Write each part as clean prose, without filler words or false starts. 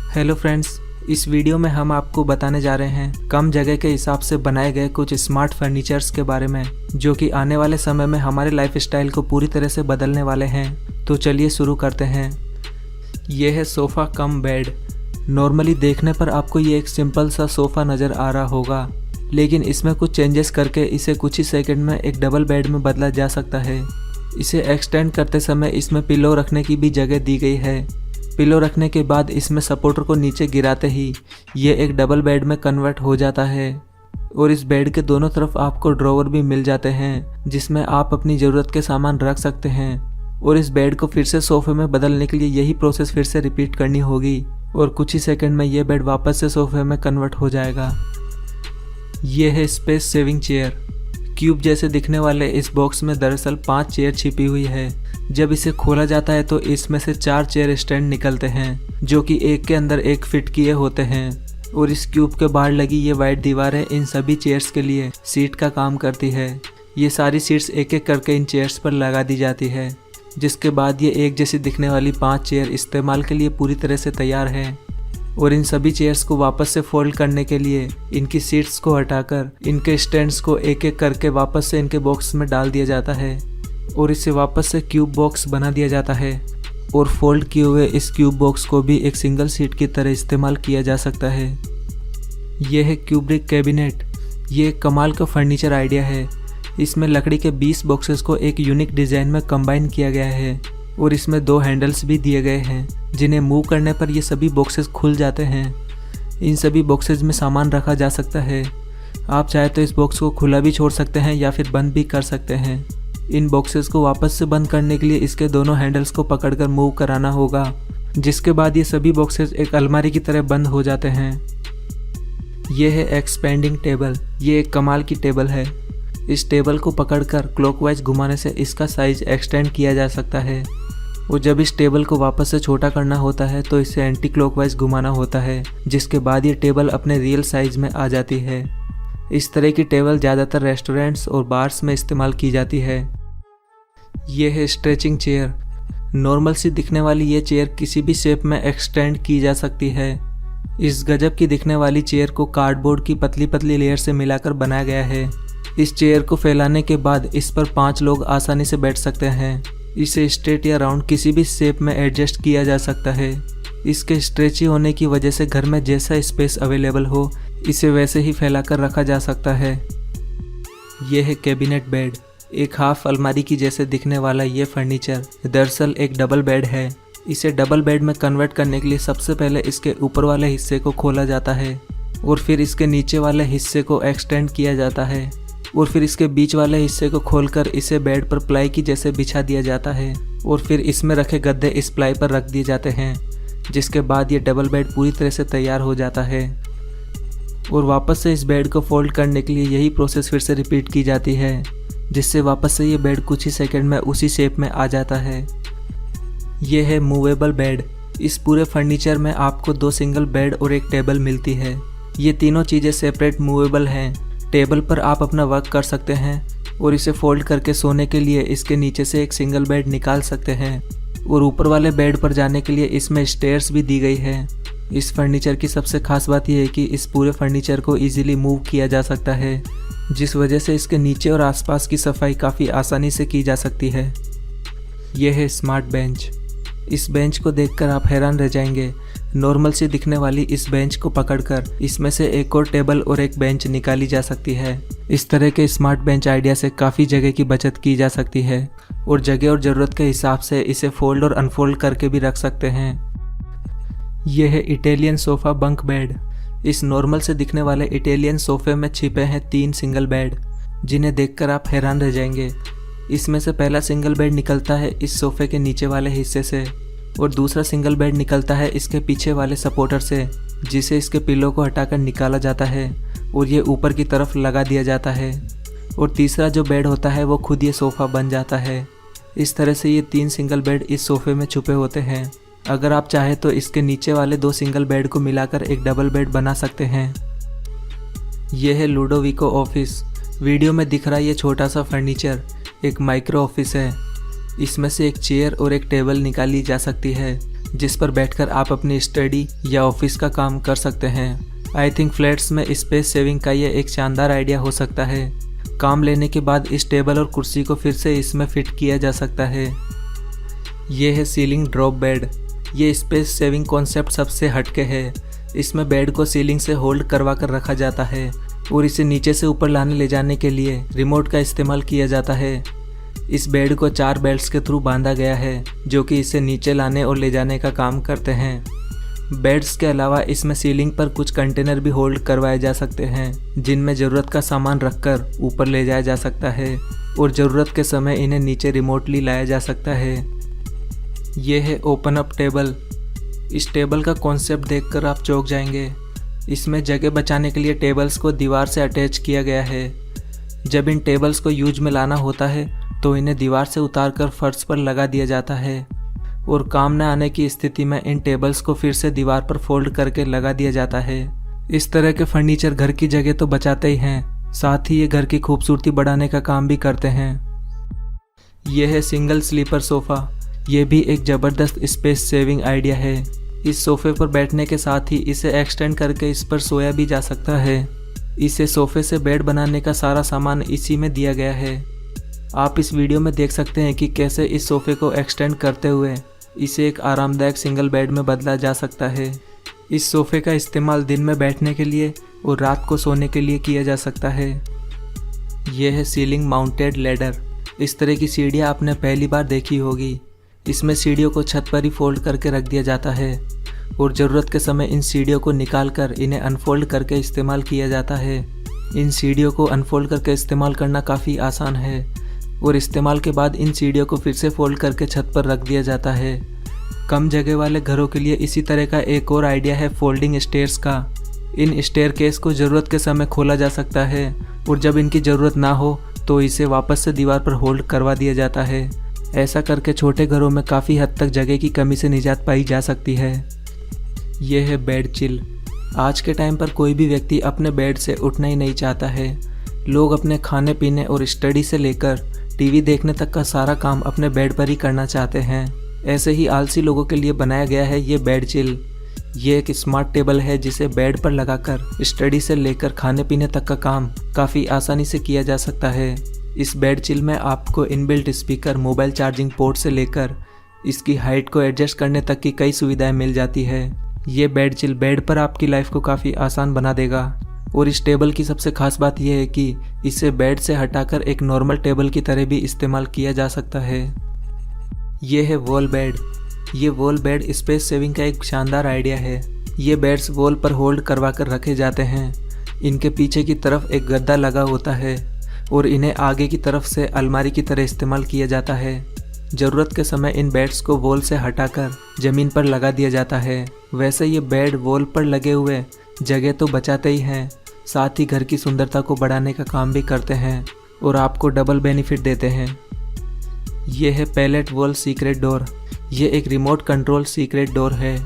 Hello friends, इस video में हम आपको बताने जा रहे हैं कम जगह के हिसाब से बनाए गए कुछ स्मार्ट फर्नीचर्स के बारे में, जो कि आने वाले समय में हमारे लाइफस्टाइल को पूरी तरह से बदलने वाले हैं। तो चलिए शुरू करते हैं। यह है सोफ़ा कम बेड। नॉर्मली देखने पर आपको ये एक सिंपल सा सोफ़ा नज़र आ रहा होगा, लेकिन इसमें कुछ चेंजेस करके इसे कुछ ही सेकंड में एक डबल बेड में बदला जा सकता है। इसे एक्सटेंड करते समय इसमें पिलो रखने की भी जगह दी गई है। पिलो रखने के बाद इसमें सपोर्टर को नीचे गिराते ही ये एक डबल बेड में कन्वर्ट हो जाता है और इस बेड के दोनों तरफ आपको ड्रॉवर भी मिल जाते हैं, जिसमें आप अपनी ज़रूरत के सामान रख सकते हैं। और इस बेड को फिर से सोफ़े में बदलने के लिए यही प्रोसेस फिर से रिपीट करनी होगी और कुछ ही सेकंड में ये बेड वापस से सोफ़े में कन्वर्ट हो जाएगा। ये है स्पेस सेविंग चेयर। क्यूब जैसे दिखने वाले इस बॉक्स में दरअसल 5 चेयर छिपी हुई है। जब इसे खोला जाता है तो इसमें से 4 चेयर स्टैंड निकलते हैं, जो कि एक के अंदर एक फिट किए होते हैं। और इस क्यूब के बाहर लगी ये वाइट दीवारें इन सभी चेयर्स के लिए सीट का काम करती है। ये सारी सीट्स एक एक करके इन चेयर्स पर लगा दी जाती है, जिसके बाद ये एक जैसी दिखने वाली 5 चेयर इस्तेमाल के लिए पूरी तरह से तैयार है। और इन सभी चेयर्स को वापस से फोल्ड करने के लिए इनकी सीट्स को हटाकर इनके स्टैंड्स को एक एक करके वापस से इनके बॉक्स में डाल दिया जाता है और इसे वापस से क्यूब बॉक्स बना दिया जाता है। और फोल्ड किए हुए इस क्यूब बॉक्स को भी एक सिंगल सीट की तरह इस्तेमाल किया जा सकता है। यह है क्यूब्रिक कैबिनेट। ये एक कमाल का फर्नीचर आइडिया है। इसमें लकड़ी के 20 बॉक्सेस को एक यूनिक डिज़ाइन में कंबाइन किया गया है और इसमें 2 हैंडल्स भी दिए गए हैं, जिन्हें मूव करने पर ये सभी बॉक्सेस खुल जाते हैं। इन सभी बॉक्सेस में सामान रखा जा सकता है। आप चाहे तो इस बॉक्स को खुला भी छोड़ सकते हैं या फिर बंद भी कर सकते हैं। इन बॉक्सेस को वापस से बंद करने के लिए इसके दोनों हैंडल्स को पकड़कर मूव कराना होगा, जिसके बाद ये सभी बॉक्सेस एक अलमारी की तरह बंद हो जाते हैं। यह है एक्सपेंडिंग टेबल। ये एक कमाल की टेबल है। इस टेबल को पकड़कर क्लॉकवाइज घुमाने से इसका साइज एक्सटेंड किया जा सकता है और जब इस टेबल को वापस से छोटा करना होता है तो इसे एंटी क्लॉकवाइज घुमाना होता है, जिसके बाद ये टेबल अपने रियल साइज में आ जाती है। इस तरह की टेबल ज़्यादातर रेस्टोरेंट्स और बार्स में इस्तेमाल की जाती है। ये है स्ट्रेचिंग चेयर। नॉर्मल सी दिखने वाली ये चेयर किसी भी शेप में एक्सटेंड की जा सकती है। इस गजब की दिखने वाली चेयर को कार्डबोर्ड की पतली पतली लेयर से मिलाकर बनाया गया है। इस चेयर को फैलाने के बाद इस पर 5 लोग आसानी से बैठ सकते हैं। इसे स्ट्रेट या राउंड किसी भी शेप में एडजस्ट किया जा सकता है। इसके स्ट्रेची होने की वजह से घर में जैसा स्पेस अवेलेबल हो इसे वैसे ही फैलाकर रखा जा सकता है। यह है कैबिनेट बेड। एक हाफ अलमारी की जैसे दिखने वाला ये फर्नीचर दरअसल एक डबल बेड है। इसे डबल बेड में कन्वर्ट करने के लिए सबसे पहले इसके ऊपर वाले हिस्से को खोला जाता है और फिर इसके नीचे वाले हिस्से को एक्सटेंड किया जाता है और फिर इसके बीच वाले हिस्से को खोलकर इसे बेड पर प्लाई की जैसे बिछा दिया जाता है और फिर इसमें रखे गद्दे इस प्लाई पर रख दिए जाते हैं, जिसके बाद ये डबल बेड पूरी तरह से तैयार हो जाता है। और वापस से इस बेड को फोल्ड करने के लिए यही प्रोसेस फिर से रिपीट की जाती है, जिससे वापस से ये बेड कुछ ही सेकंड में उसी शेप में आ जाता है। यह है मूवेबल बेड। इस पूरे फर्नीचर में आपको 2 सिंगल बेड और एक टेबल मिलती है। ये तीनों चीज़ें सेपरेट मूवेबल हैं। टेबल पर आप अपना वर्क कर सकते हैं और इसे फोल्ड करके सोने के लिए इसके नीचे से एक सिंगल बेड निकाल सकते हैं और ऊपर वाले बेड पर जाने के लिए इसमें स्टेयर्स भी दी गई है। इस फर्नीचर की सबसे खास बात यह है कि इस पूरे फर्नीचर को इजीली मूव किया जा सकता है, जिस वजह से इसके नीचे और आसपास की सफाई काफ़ी आसानी से की जा सकती है। यह है स्मार्ट बेंच। इस बेंच को देखकर आप हैरान रह जाएंगे। नॉर्मल सी दिखने वाली इस बेंच को पकड़कर इसमें से एक और टेबल और एक बेंच निकाली जा सकती है। इस तरह के स्मार्ट बेंच आइडिया से काफ़ी जगह की बचत की जा सकती है और जगह और ज़रूरत के हिसाब से इसे फोल्ड और अनफोल्ड करके भी रख सकते हैं। यह है इटालियन सोफ़ा बंक बेड। इस नॉर्मल से दिखने वाले इटालियन सोफ़े में छिपे हैं 3 सिंगल बेड, जिन्हें देखकर आप हैरान रह जाएंगे। इसमें से पहला सिंगल बेड निकलता है इस सोफ़े के नीचे वाले हिस्से से और दूसरा सिंगल बेड निकलता है इसके पीछे वाले सपोर्टर से, जिसे इसके पिलो को हटाकर निकाला जाता है और ये ऊपर की तरफ लगा दिया जाता है। और तीसरा जो बेड होता है वो खुद ये सोफ़ा बन जाता है। इस तरह से ये 3 सिंगल बेड इस सोफ़े में छुपे होते हैं। अगर आप चाहें तो इसके नीचे वाले 2 सिंगल बेड को मिलाकर एक डबल बेड बना सकते हैं। यह है लूडोविको ऑफिस। वीडियो में दिख रहा ये छोटा सा फर्नीचर एक माइक्रो ऑफिस है। इसमें से एक चेयर और एक टेबल निकाली जा सकती है जिस पर बैठकर आप अपनी स्टडी या ऑफिस का काम कर सकते हैं। आई थिंक फ्लैट्स में स्पेस सेविंग का ये एक शानदार आइडिया हो सकता है। काम लेने के बाद इस टेबल और कुर्सी को फिर से इसमें फिट किया जा सकता है। ये है सीलिंग ड्रॉप बेड। ये स्पेस सेविंग कॉन्सेप्ट सबसे हटके है। इसमें बेड को सीलिंग से होल्ड करवा कर रखा जाता है और इसे नीचे से ऊपर लाने ले जाने के लिए रिमोट का इस्तेमाल किया जाता है। इस बेड को 4 बेल्ट्स के थ्रू बांधा गया है जो कि इसे नीचे लाने और ले जाने का काम करते हैं। बेड्स के अलावा इसमें सीलिंग पर कुछ कंटेनर भी होल्ड करवाए जा सकते हैं जिनमें ज़रूरत का सामान रखकर ऊपर ले जाया जा सकता है और ज़रूरत के समय इन्हें नीचे रिमोटली लाया जा सकता है। ये है ओपन अप टेबल। इस टेबल का कॉन्सेप्ट देखकर आप चौंक जाएंगे। इसमें जगह बचाने के लिए टेबल्स को दीवार से अटैच किया गया है। जब इन टेबल्स को यूज में लाना होता है तो इन्हें दीवार से उतारकर फर्श पर लगा दिया जाता है और काम न आने की स्थिति में इन टेबल्स को फिर से दीवार पर फोल्ड करके लगा दिया जाता है। इस तरह के फर्नीचर घर की जगह तो बचाते ही हैं, साथ ही ये घर की खूबसूरती बढ़ाने का काम भी करते हैं। यह है सिंगल स्लीपर सोफ़ा। ये भी एक ज़बरदस्त स्पेस सेविंग आइडिया है। इस सोफ़े पर बैठने के साथ ही इसे एक्सटेंड करके इस पर सोया भी जा सकता है। इसे सोफ़े से बेड बनाने का सारा सामान इसी में दिया गया है। आप इस वीडियो में देख सकते हैं कि कैसे इस सोफ़े को एक्सटेंड करते हुए इसे एक आरामदायक सिंगल बेड में बदला जा सकता है। इस सोफ़े का इस्तेमाल दिन में बैठने के लिए और रात को सोने के लिए किया जा सकता है। यह है सीलिंग माउंटेड लैडर। इस तरह की सीढ़ियाँ आपने पहली बार देखी होगी। इसमें सीढ़ियों को छत पर ही फोल्ड करके रख दिया जाता है और ज़रूरत के समय इन सीढ़ियों को निकाल कर इन्हें अनफोल्ड करके इस्तेमाल किया जाता है। इन सीढ़ियों को अनफोल्ड करके इस्तेमाल करना काफ़ी आसान है और इस्तेमाल के बाद इन सीढ़ियों को फिर से फोल्ड करके छत पर रख दिया जाता है। कम जगह वाले घरों के लिए इसी तरह का एक और आइडिया है फोल्डिंग स्टेयर्स का। इन स्टेयरकेस को ज़रूरत के समय खोला जा सकता है और जब इनकी ज़रूरत ना हो तो इसे वापस से दीवार पर होल्ड करवा दिया जाता है। ऐसा करके छोटे घरों में काफ़ी हद तक जगह की कमी से निजात पाई जा सकती है। यह है बेड चिल। आज के टाइम पर कोई भी व्यक्ति अपने बेड से उठना ही नहीं चाहता है। लोग अपने खाने पीने और स्टडी से लेकर टीवी देखने तक का सारा काम अपने बेड पर ही करना चाहते हैं। ऐसे ही आलसी लोगों के लिए बनाया गया है ये बेड चिल। ये एक स्मार्ट टेबल है जिसे बेड पर लगाकर स्टडी से लेकर खाने पीने तक का काम काफ़ी आसानी से किया जा सकता है। इस बेड चिल में आपको inbuilt speaker, mobile charging port से लेकर इसकी हाइट को एडजस्ट करने तक की कई सुविधाएं मिल जाती है। ये बेड चिल बेड पर आपकी लाइफ को काफ़ी आसान बना देगा। और इस टेबल की सबसे खास बात यह है कि इसे बेड से हटाकर एक नॉर्मल टेबल की तरह भी इस्तेमाल किया जा सकता है। ये है वॉल बेड। ये वॉल बेड स्पेस सेविंग का एक शानदार आइडिया है। ये बेड्स वॉल पर होल्ड करवा कर रखे जाते हैं। इनके पीछे की तरफ एक गद्दा लगा होता है और इन्हें आगे की तरफ से अलमारी की तरह इस्तेमाल किया जाता है। ज़रूरत के समय इन बेड्स को वॉल से हटाकर ज़मीन पर लगा दिया जाता है। वैसे ये बेड वॉल पर लगे हुए जगह तो बचाते ही हैं, साथ ही घर की सुंदरता को बढ़ाने का काम भी करते हैं और आपको डबल बेनिफिट देते हैं। ये है पैलेट वॉल सीक्रेट डोर। ये एक रिमोट कंट्रोल सीक्रेट डोर है।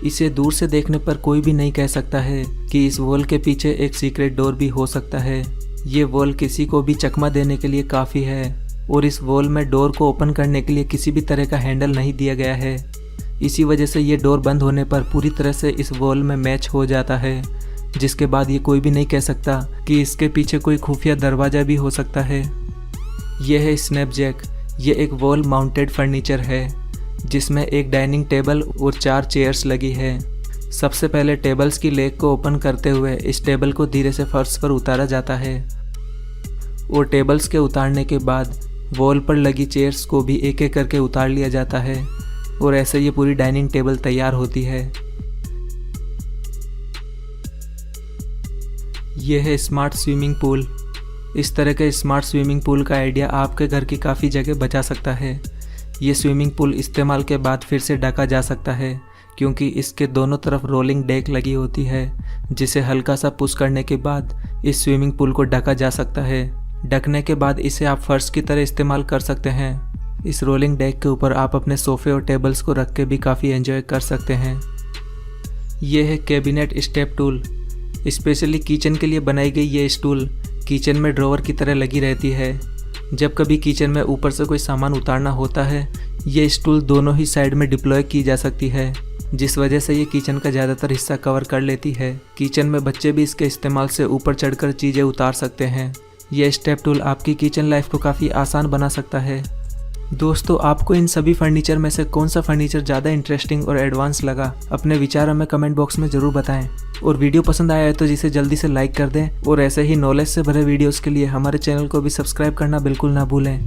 इसे दूर से देखने पर कोई भी नहीं कह सकता है कि इस वॉल के पीछे एक सीक्रेट डोर भी हो सकता है। ये वॉल किसी को भी चकमा देने के लिए काफ़ी है और इस वॉल में डोर को ओपन करने के लिए किसी भी तरह का हैंडल नहीं दिया गया है। इसी वजह से ये डोर बंद होने पर पूरी तरह से इस वॉल में मैच हो जाता है, जिसके बाद ये कोई भी नहीं कह सकता कि इसके पीछे कोई खुफिया दरवाज़ा भी हो सकता है। यह है स्नैपजैक। ये एक वॉल माउंटेड फर्नीचर है जिसमें एक डाइनिंग टेबल और 4 चेयर्स लगी है। सबसे पहले टेबल्स की लेग को ओपन करते हुए इस टेबल को धीरे से फर्श पर उतारा जाता है और टेबल्स के उतारने के बाद वॉल पर लगी चेयर्स को भी एक एक करके उतार लिया जाता है और ऐसे ये पूरी डाइनिंग टेबल तैयार होती है। यह है स्मार्ट स्विमिंग पूल। इस तरह के स्मार्ट स्विमिंग पूल का आइडिया आपके घर की काफ़ी जगह बचा सकता है। ये स्विमिंग पूल इस्तेमाल के बाद फिर से ढका जा सकता है क्योंकि इसके दोनों तरफ रोलिंग डेक लगी होती है, जिसे हल्का सा पुश करने के बाद इस स्विमिंग पूल को ढका जा सकता है। ढकने के बाद इसे आप फर्श की तरह इस्तेमाल कर सकते हैं। इस रोलिंग डेक के ऊपर आप अपने सोफ़े और टेबल्स को रख के भी काफ़ी एंजॉय कर सकते हैं। यह है cabinet step tool. Specially kitchen के लिए बनाई गई ये स्टूल किचन में ड्रॉवर की तरह लगी रहती है। जब कभी किचन में ऊपर से कोई सामान उतारना होता है ये स्टूल दोनों ही साइड में डिप्लॉय की जा सकती है, जिस वजह से ये किचन का ज़्यादातर हिस्सा कवर कर लेती है। किचन में बच्चे भी इसके इस्तेमाल से ऊपर चढ़कर चीज़ें उतार सकते हैं। ये स्टेप टूल आपकी किचन लाइफ को काफ़ी आसान बना सकता है। दोस्तों, आपको इन सभी फर्नीचर में से कौन सा फर्नीचर ज़्यादा इंटरेस्टिंग और एडवांस लगा, अपने विचार हमें कमेंट बॉक्स में ज़रूर बताएं। और वीडियो पसंद आया है तो जिसे जल्दी से लाइक कर दें और ऐसे ही नॉलेज से भरे वीडियोस के लिए हमारे चैनल को भी सब्सक्राइब करना बिल्कुल ना भूलें।